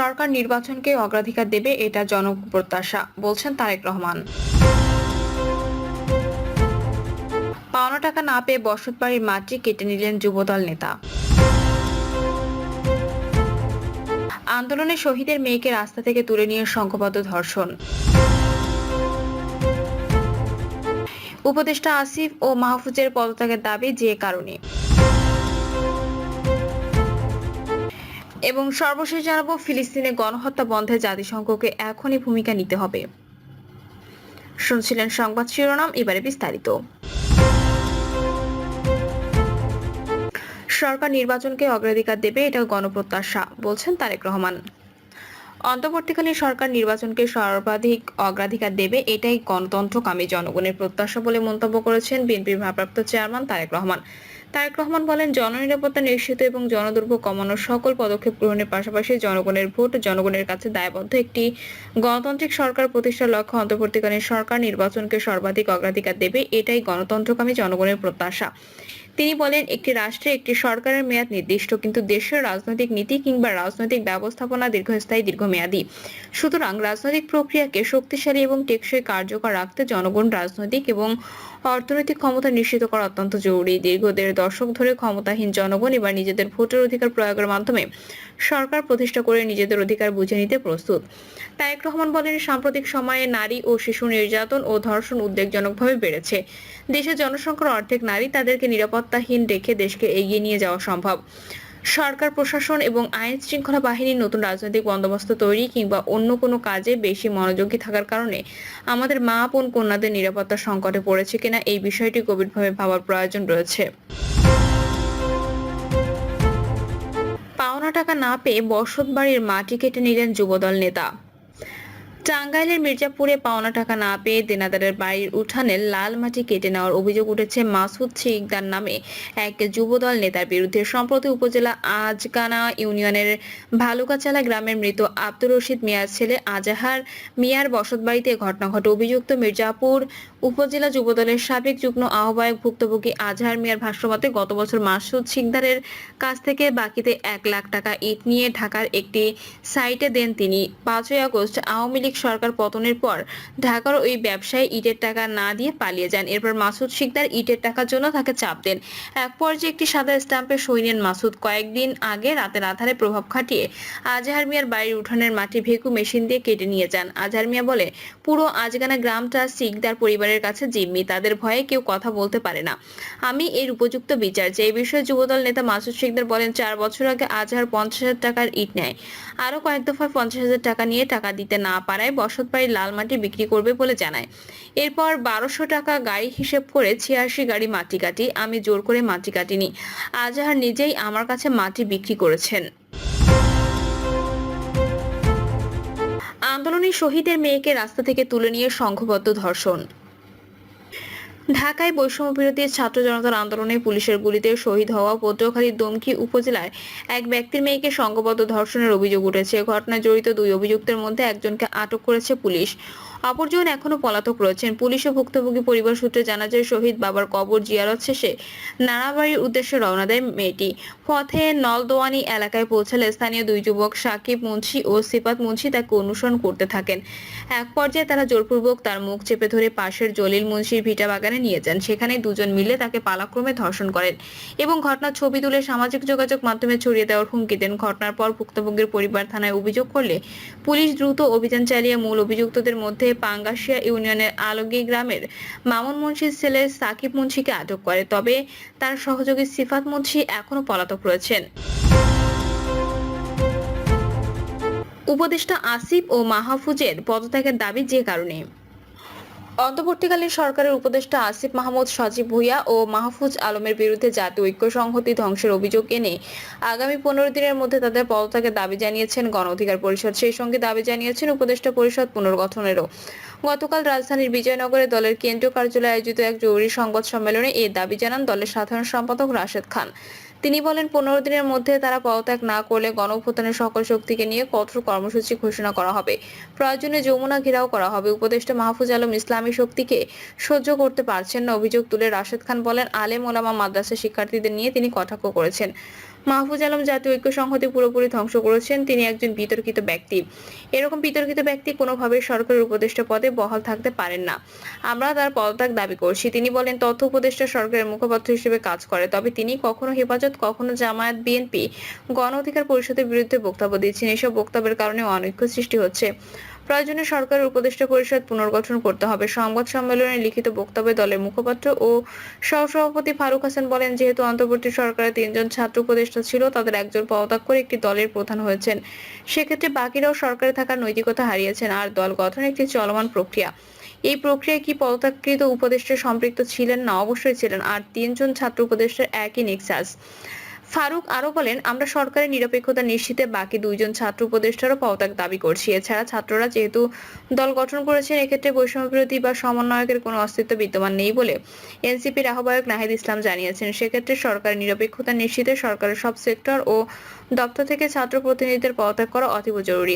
সরকার নির্বাচনকে অগ্রাধিকার দেবে, এটা জনপ্রত্যাশা, বলছেন তারেক রহমান। পাওনা টাকা না পেয়ে বসতবাড়ির মাটি কেটে নিলেন যুবদল নেতা। আন্দোলনে শহীদের মেয়েকে রাস্তা থেকে তুলে নিয়ে সংঘবদ্ধ ধর্ষণ। উপদেষ্টা আসিফ ও মাহফুজের পদত্যাগের দাবি যে কারণে। এবং সর্বশেষ জানাবো, ফিলিস্তিনে গণহত্যা বন্ধে জাতিসংঘকে এখনই ভূমিকা নিতে হবে। শুনছিলেন সংবাদ শিরোনাম, এবারে বিস্তারিত। সরকার নির্বাচনকে অগ্রাধিকার দেবে, এটা গণপ্রত্যাশা, বলছেন তারেক রহমান। অন্তর্বর্তীকালীন সরকার নির্বাচনকে সর্বাধিক অগ্রাধিকার দেবে, এটাই গণতন্ত্রকামী জনগণের প্রত্যাশা বলে মন্তব্য করেছেন বিএনপির ভারপ্রাপ্ত চেয়ারম্যান তারেক রহমান। তারেক রহমান বলেন, জননিরাপত্তা নিশ্চিত এবং জনদুর্ভোগ কমানোর সকল পদক্ষেপ গ্রহণের পাশাপাশি জনগণের ভোট জনগণের কাছে দায়বদ্ধ একটি গণতান্ত্রিক সরকার প্রতিষ্ঠার লক্ষ্যে অন্তর্বর্তীকালীন সরকার নির্বাচনকে সর্বাধিক অগ্রাধিকার দেবে, এটাই গণতন্ত্রকামী জনগণের প্রত্যাশা। তিনি বলেন, একটি রাষ্ট্রে একটি সরকারের মেয়াদ নির্দিষ্ট, কিন্তু দেশের রাজনৈতিক নীতি কিংবা রাজনৈতিক ব্যবস্থাপনা দীর্ঘস্থায়ী দীর্ঘমেয়াদী। সুতরাং রাজনৈতিক প্রক্রিয়াকে শক্তিশালী এবং টেকসই কার্যকর রাখতে জনগণ রাজনৈতিক এবং অর্থনৈতিক ক্ষমতা নিশ্চিত করা অত্যন্ত জরুরি। দীর্ঘ ১.৫ দশক ধরে ক্ষমতাহীন জনগণ এবার নিজেদের ভোটের অধিকার প্রয়োগের মাধ্যমে সরকার প্রতিষ্ঠা করে নিজেদের অধিকার বুঝে নিতে প্রস্তুত। তারেক রহমান বলেন, সাম্প্রতিক সময়ে নারী ও শিশু নির্যাতন ও ধর্ষণ উদ্বেগজনকভাবে বেড়েছে। দেশের জনসংখ্যার অর্ধেক নারী, তাদেরকে নিরাপত্তাহীন রেখে দেশকে এগিয়ে নিয়ে যাওয়া সম্ভব। সরকার প্রশাসন এবং আইন শৃঙ্খলা বাহিনীর নতুন রাজনৈতিক বন্দোবস্ত তৈরি কিংবা অন্য কোনো কাজে বেশি মনোযোগী থাকার কারণে আমাদের মা বোন কন্যাদের নিরাপত্তা সংকটে পড়েছে কিনা এই বিষয়টি গভীরভাবে ভাবার প্রয়োজন রয়েছে। পাওনা টাকা না পেয়ে বসতবাড়ির মাটি কেটে নিলেন যুবদল নেতা। টাঙ্গাইলের মির্জাপুরে পাওনা টাকা না পেয়ে দেনাদারের বাড়ির উঠানের লাল মাটি কেটে নেওয়ার অভিযোগ উঠেছে মাসুদ শিকদার নামে এক যুবদল নেতার বিরুদ্ধে। সম্প্রতি উপজেলা আজকানা ইউনিয়নের ভালুকাচালা গ্রামের মৃত আব্দুর রশিদ মিয়ার ছেলে আজাহার মিয়ার বসতবাড়িতে ঘটনা ঘটে। অভিযুক্ত মির্জাপুর উপজেলা যুবদলের সাবেক যুগ্ম আহ্বায়ক ভুক্তভোগী আজহার মিয়ার ভাষ্যমতে গত বছর মাসুদ শিকদারের কাছ থেকে বাকিতে ১ লাখ টাকা ইট নিয়ে ঢাকার একটি সাইটে দেন তিনি। ৫ই আগস্ট আওয়ামী লীগ সরকার পতনের পর ঢাকার ওই ব্যবসায়ী ইটের টাকা না দিয়ে পালিয়ে যান। এরপর মাসুদ শিকদার ইটের টাকার জন্য তাকে চাপ দেন। এক পর্যায়ে একটি সাদা স্ট্যাম্পে সই নেন মাসুদ। কয়েকদিন আগে রাতের আধারে প্রভাব খাটিয়ে আজহার মিয়ার বাড়ির উঠানের মাটি ভেকু মেশিন দিয়ে কেটে নিয়ে যান। আজহার মিয়া বলে, পুরো আজগানা গ্রামটা শিকদার পরিবারের কাছে জিম্মি, তাদের ভয়ে কেউ কথা বলতে পারে না। আমি এর উপযুক্ত বিচার চাই। এই বিষয়ে যুবদল নেতা মাসুদ শিকদার বলেন, ৪ বছর আগে আজহার ৫০,০০০ টাকার ইট নেয়। আরো কয়েক দফায় ৫০,০০০ টাকা নিয়ে টাকা দিতে না পারায় বসতবাড়ির লাল মাটি বিক্রি করবে বলে জানায়। এরপর ১২০০ টাকা গাড়ি হিসেব করে ৮৬ গাড়ি মাটি কাটি। আমি জোর করে মাটি কাটিনি, আজহার নিজেই আমার কাছে মাটি বিক্রি করেছেন। আন্দোলনে শহীদের মেয়েকে রাস্তা থেকে তুলে নিয়ে সংঘবদ্ধ ধর্ষণ। ঢাকায় বৈষম্য বিরোধী ছাত্র জনতার আন্দোলনে পুলিশের গুলিতে শহীদ হওয়া পটুয়াখালীর দমকি উপজেলার এক ব্যক্তির মেয়েকে সংঘবদ্ধ ধর্ষণের অভিযোগ উঠেছে। ঘটনায় জড়িত ২ অভিযুক্তের মধ্যে একজনকে আটক করেছে পুলিশ, অপরজন এখনো পলাতক রয়েছেন। পুলিশ ও ভুক্তভোগী পরিবার সূত্রে জানা যায়, শহীদ বাবার কবর জিয়ারত শেষে নানাবাড়ির উদ্দেশ্যে রওনা দেয় মেয়েটি। পথে নলদোয়ানি এলাকায় পৌঁছালে স্থানীয় ২ যুবক সাকিব মুন্সি ও সিফাত মুন্সি তাকে অনুসরণ করতে থাকেন। এক পর্যায়ে তারা জোরপূর্বক তার মুখ চেপে ধরে পাশের জলিল মুন্সির ভিটা বাগানে নিয়ে যান। সেখানে দুজন মিলে তাকে পালাক্রমে ধর্ষণ করেন এবং ঘটনার ছবি তুলে সামাজিক যোগাযোগ মাধ্যমে ছড়িয়ে দেওয়ার হুমকি দেন। ঘটনার পর ভুক্তভোগীর পরিবার থানায় অভিযোগ করলে পুলিশ দ্রুত অভিযান চালিয়ে মূল অভিযুক্তদের মধ্যে পাঙ্গাশিয়া ইউনিয়নের আলগী গ্রামের মামুন মুন্সির ছেলে সাকিব মুন্সিকে আটক করে। তবে তার সহযোগী সিফাত মুন্সি এখনো পলাতক রয়েছেন। উপদেষ্টা আসিফ ও মাহফুজের পদত্যাগের দাবি যে কারণে। অন্তর্বর্তীকালীন সরকারের উপদেষ্টা আসিফ মাহমুদ, সজীব ভুঁইয়া ও মাহফুজ আলমের বিরুদ্ধে জাতীয় ঐক্য সংহতি ধ্বংসের অভিযোগ এনে আগামী ১৫ দিনের মধ্যে তাদের পদত্যাগের দাবি জানিয়েছেন গণ অধিকার পরিষদ। সেই সঙ্গে দাবি জানিয়েছেন উপদেষ্টা পরিষদ পুনর্গঠনেরও। গতকাল রাজধানীর বিজয়নগরে দলের কেন্দ্রীয় কার্যালয়ে আয়োজিত এক জরুরি সংবাদ সম্মেলনে এই দাবি জানান দলের সাধারণ সম্পাদক রাশেদ খান। তিনি বলেন, ১৫ দিনের মধ্যে তারা পদত্যাগ না করলে গণঅভ্যুত্থানের সকল শক্তিকে নিয়ে কঠোর কর্মসূচি ঘোষণা করা হবে। প্রয়োজনে যমুনা ঘেরাও করা হবে। উপদেষ্টা মাহফুজ আলম ইসলামী শক্তিকে সহ্য করতে পারছেন না অভিযোগ তুলে রাশেদ খান বলেন, আলেম ওলামা মাদ্রাসা শিক্ষার্থীদের নিয়ে তিনি কটাক্ষ করেছেন। মাহফুজ আলম জাতীয় ঐক্য সংহতি পুরোপুরি ধ্বংস করেছেন, তিনি একজন বিতর্কিত ব্যক্তি। এরকম বিতর্কিত ব্যক্তি কোনোভাবেই সরকারের উপদেষ্টা পদে বহাল থাকতে পারেন না। আমরা তার পদত্যাগ দাবি করছি। তিনি বলেন, তথ্য উপদেষ্টা সরকারের মুখপাত্র হিসেবে কাজ করে, তবে তিনি কখনো হেফাজত, কখনো জামায়াত, বিএনপি, গণ অধিকার পরিষদের বিরুদ্ধে বক্তব্য দিচ্ছেন। এসব বক্তব্যের কারণে অনৈক্য সৃষ্টি হচ্ছে। প্রয়োজনে সরকারের উপদেষ্টা পরিষদ পুনর্গঠন করতে হবে। সংবাদ সম্মেলনে লিখিত বক্তব্যে দলের মুখপাত্র ও সহসভাপতি ফারুক হাসান বলেন, যেহেতু অন্তর্বর্তী সরকারে ৩ জন ছাত্র উপদেষ্টা ছিল, তাদের একজন পদত্যাগ করে একটি দলের প্রধান হয়েছেন। সেক্ষেত্রে বাকিরাও সরকারে থাকার নৈতিকতা হারিয়েছেন। আর দল গঠন একটি চলমান প্রক্রিয়া। এই প্রক্রিয়ায় কি পদত্যাগকৃত উপদেষ্টা সম্পৃক্ত ছিলেন? না, অবশ্যই ছিলেন। আর ৩ জন ছাত্র উপদেষ্টার একই নেক্সাস। ফারুক আরো বলেন, আমরা সরকারের নিরপেক্ষতা নিশ্চিতে বাকি 2 জন ছাত্র উপদেষ্টারও পদত্যাগ দাবি করছি। এছাড়া ছাত্ররা যেহেতু দল গঠন করেছেন, এক্ষেত্রে বৈষম্য বিরোধী বা সমন্বয়কের কোনো অস্তিত্ব বিদ্যমান নেই বলে এনসিপির আহ্বায়ক নাহিদ ইসলাম জানিয়েছেন। সেক্ষেত্রে সরকারের নিরপেক্ষতা নিশ্চিতে সরকারের সব সেক্টর ও দপ্তর থেকে ছাত্র প্রতিনিধিদের পদত্যাগ করা অতীব জরুরি।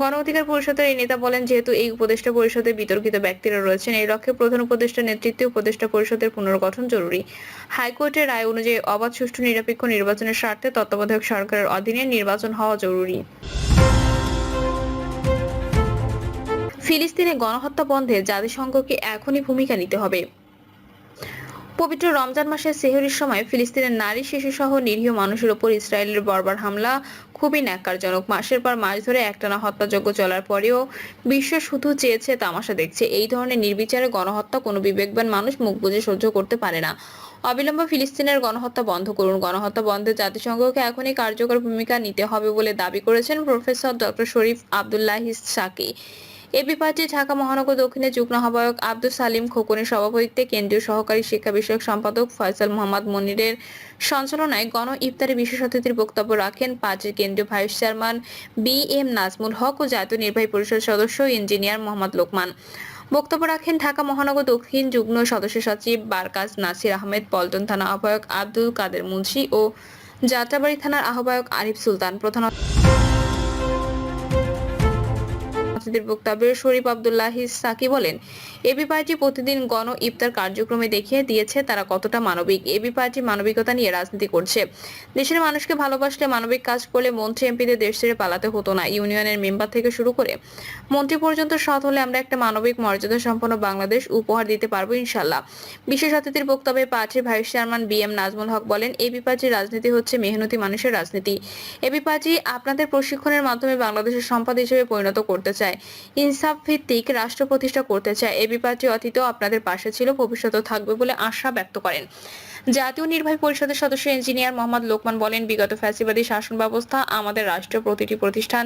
গণ অধিকার পরিষদের এই নেতা বলেন, যেহেতু এই উপদেষ্টা পরিষদে বিতর্কিত ব্যক্তিরা রয়েছেন, এই লক্ষ্যে প্রধান উপদেষ্টার নেতৃত্বে উপদেষ্টা পরিষদের পুনর্গঠন জরুরি। হাইকোর্টের রায় অনুযায়ী অবাধ, সুষ্ঠু, নিরপেক্ষ নির্বাচনের স্বার্থে তত্ত্বাবধায়ক সরকারের অধীনে নির্বাচন হওয়া জরুরি। ফিলিস্তিনে গণহত্যা বন্ধে জাতিসংঘকে এখনই ভূমিকা নিতে হবে। পবিত্র রমজান মাসের সেহরির সময় ফিলিস্তিনের নারী, শিশু সহ নিরীহ মানুষের উপর ইসরায়েলের বর্বর হামলা খুবই ন্যাক্কারজনক। মাসের পর মাস ধরে একটানা হত্যাযজ্ঞ চলার পরেও বিশ্ব শুধু চেয়েছে, তামাশা দেখছে। এই ধরনের নির্বিচারে গণহত্যা কোনো বিবেকবান মানুষ মুখ বুজে সহ্য করতে পারে না। অবিলম্বে ফিলিস্তিনের গণহত্যা বন্ধ করুন। গণহত্যা বন্ধে জাতিসংঘকে এখনই কার্যকর ভূমিকা নিতে হবে বলে দাবি করেছেন প্রফেসর ডক্টর শরীফ আব্দুল্লাহি সাকি। এবি পার্টি ঢাকা মহানগর দক্ষিণের যুগ্ম আহ্বায়ক আব্দুস সালিম খোকনের সভাপতিত্বে কেন্দ্রীয় সহকারী শিক্ষা বিষয়ক সম্পাদক ফয়সাল মোহাম্মদ মনিরের সঞ্চালনায় গণ ইফতারে বিশেষ অতিথির বক্তব্য রাখেন পার্টির কেন্দ্রীয় ভাইস চেয়ারম্যান বি.এম. নাজমুল হক ও জাতীয় নির্বাহী পরিষদ সদস্য ইঞ্জিনিয়ার মোহাম্মদ লোকমান। বক্তব্য রাখেন ঢাকা মহানগর দক্ষিণ যুগ্ম সদস্য সচিব বারকাজ নাসির আহমেদ, পল্টন থানা আহ্বায়ক আব্দুল কাদের মুন্সি ও যাত্রাবাড়ী থানার আহ্বায়ক আরিফ সুলতান। প্রধান অতিথির বক্তব্যে শরীফ আব্দুল্লাহি সাকি বলেন, এবি পার্টি প্রতিদিন গণ ইফতার কার্যক্রমে দেখিয়ে দিয়েছে তারা কতটা মানবিক। এবি পার্টি মানবিকতা নিয়ে রাজনীতি করছে। দেশের মানুষকে ভালোবাসলে, মানবিক কাজ করলে মন্ত্রী এমপিদের দেশ ছেড়ে পালাতে হতো না। ইউনিয়নের মেম্বার থেকে শুরু করে মন্ত্রী পর্যন্ত সৎ হলে আমরা একটা মানবিক, মর্যাদা সম্পন্ন বাংলাদেশ উপহার দিতে পারবো ইনশাল্লাহ। বিশেষ অতিথির বক্তব্যে পার্টির ভাইস চেয়ারম্যান বি.এম. নাজমুল হক বলেন, এবি পার্টির রাজনীতি হচ্ছে মেহনতি মানুষের রাজনীতি। এবি পার্টি আপনাদের প্রশিক্ষণের মাধ্যমে বাংলাদেশের সম্পদ হিসেবে পরিণত করতে চায়, ইনসাফ ভিত্তিক রাষ্ট্র প্রতিষ্ঠা করতে চায়। এবি পার্টি অতীতেও আপনাদের পাশে ছিল, ভবিষ্যতেও থাকবে বলে আশা ব্যক্ত করেন। জাতীয় নির্বাহী পরিষদের সদস্য ইঞ্জিনিয়ার মোহাম্মদ লোকমান বলেন, বিগত ফ্যাসিবাদী শাসন ব্যবস্থা আমাদের রাষ্ট্রের প্রতিটি প্রতিষ্ঠান